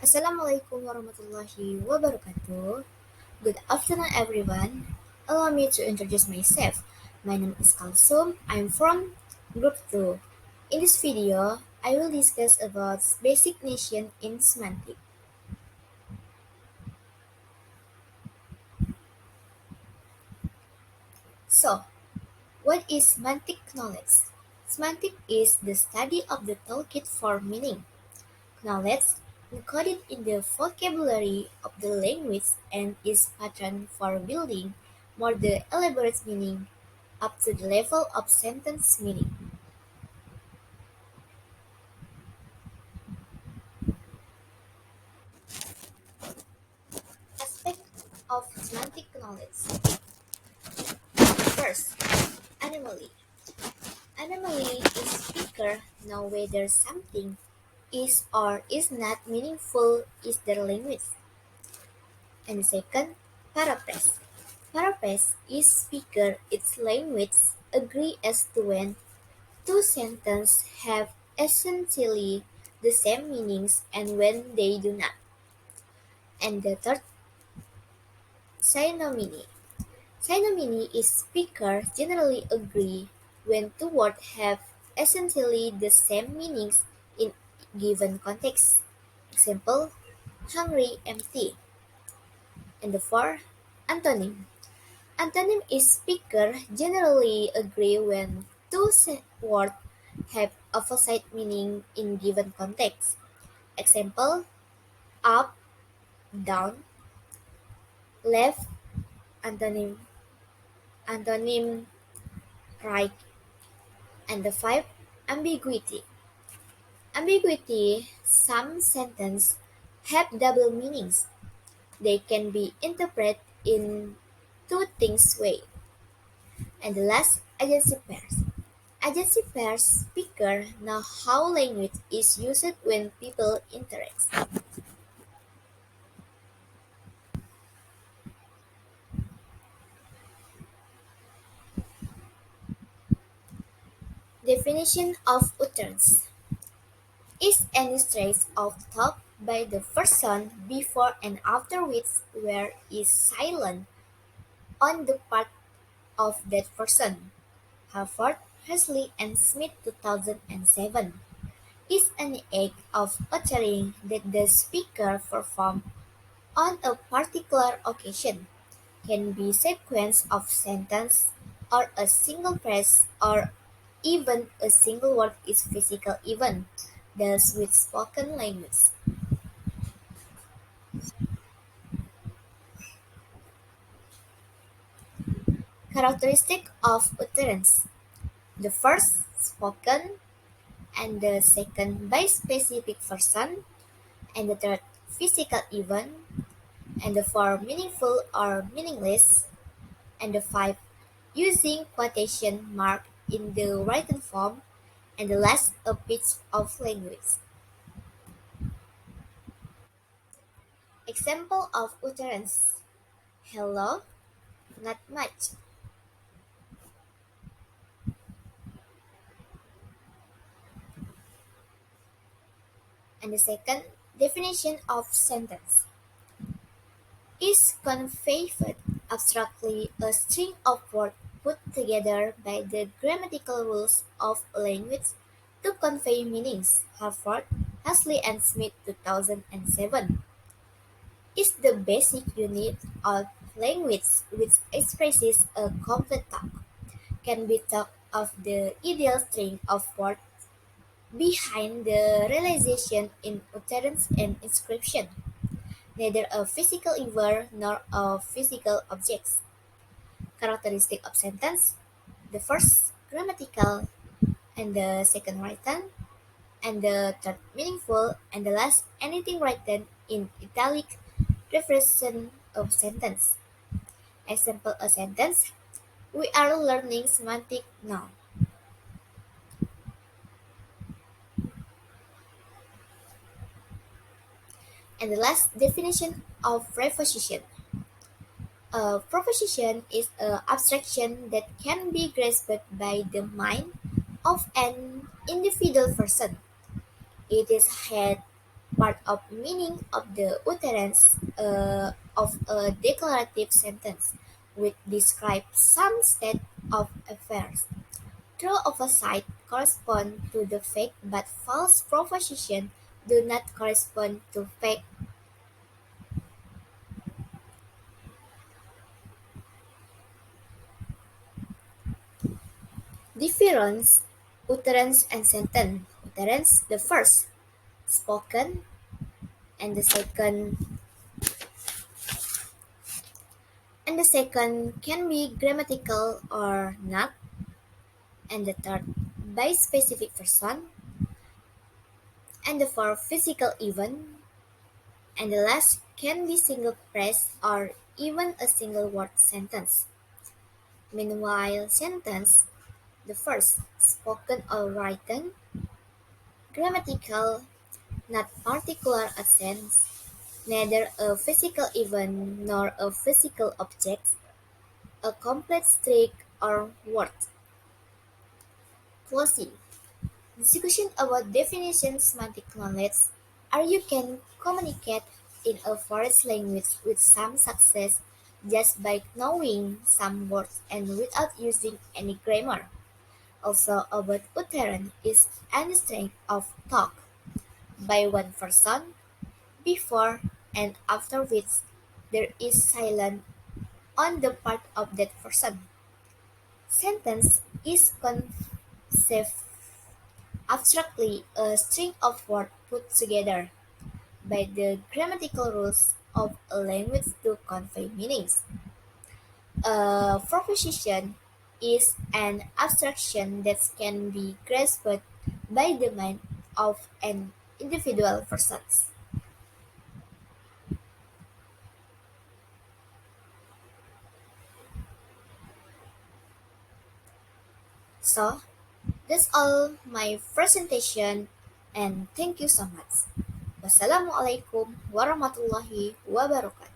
Assalamualaikum warahmatullahi wabarakatuh. Good afternoon, everyone. Allow me to introduce myself. My name is Kalsum. I'm from Group 2. In this video, I will discuss about basic notion in semantic. So, what is semantic knowledge? Semantic is the study of the toolkit for meaning. Knowledge encoded in the vocabulary of the language and is pattern for building more the elaborate meaning up to the level of sentence meaning. Aspect of semantic knowledge. First, anomaly. Anomaly is speaker know whether something is or is not meaningful is their language. And second, paraphrase. Paraphrase is speaker its language agree as to when two sentences have essentially the same meanings and when they do not. And the third, synonymy. Synonymy is speakers generally agree when two words have essentially the same meanings in given context. Example, hungry, empty. And the fourth, antonym. Antonym is speakers generally agree when two words have opposite meaning in given context. Example, up, down, left, antonym, antonym, right. And the five, ambiguity. Ambiguity, some sentences have double meanings. They can be interpreted in two things way. And the last, agency pairs. Agency pairs speaker know how language is used when people interact. Definition of utterance is any trace of thought by the person before and after which where is silent on the part of that person. Harvard, Hesley and Smith 2007 is an act of uttering that the speaker performs on a particular occasion. Can be sequence of sentence or a single phrase or even a single word is physical event deals with spoken language. Characteristic of utterance. The first spoken and the second by specific person and the third physical event and the fourth meaningful or meaningless and the five using quotation mark in the written form and the last a piece of language. Example of utterance. Hello, not much. And the second definition of sentence is conveyed abstractly a string of words put together by the grammatical rules of a language to convey meanings. Harvard, Hasley and Smith 2007 is the basic unit of language which expresses a complete thought. Can be thought of the ideal string of words behind the realization in utterance and inscription, neither a physical event nor a physical object. Characteristic of sentence: the first grammatical, and the second written, and the third meaningful, and the last anything written in italic representation of sentence. Example a sentence: We are learning semantic now. And the last definition of preposition. A proposition is an abstraction that can be grasped by the mind of an individual person. It is had part of meaning of the utterance of a declarative sentence, which describes some state of affairs. True oversight correspond to the fact, but false propositions do not correspond to fact. Difference, utterance and sentence. Utterance, the first, spoken, and the second can be grammatical or not, and the third by specific person, and the fourth physical event, and the last can be single phrase or even a single word sentence. Meanwhile, sentence, the first, spoken or written, grammatical, not particular accent, neither a physical event nor a physical object, a complex streak or word. Closing. Discussion about definition semantic knowledge are you can communicate in a foreign language with some success just by knowing some words and without using any grammar. Also about utterance is any string of talk by one person before and after which there is silence on the part of that person. Sentence is conceived abstractly a string of words put together by the grammatical rules of a language to convey meanings. A proposition is an abstraction that can be grasped by the mind of an individual person. So, that's all my presentation and thank you so much. Wassalamualaikum warahmatullahi wabarakatuh.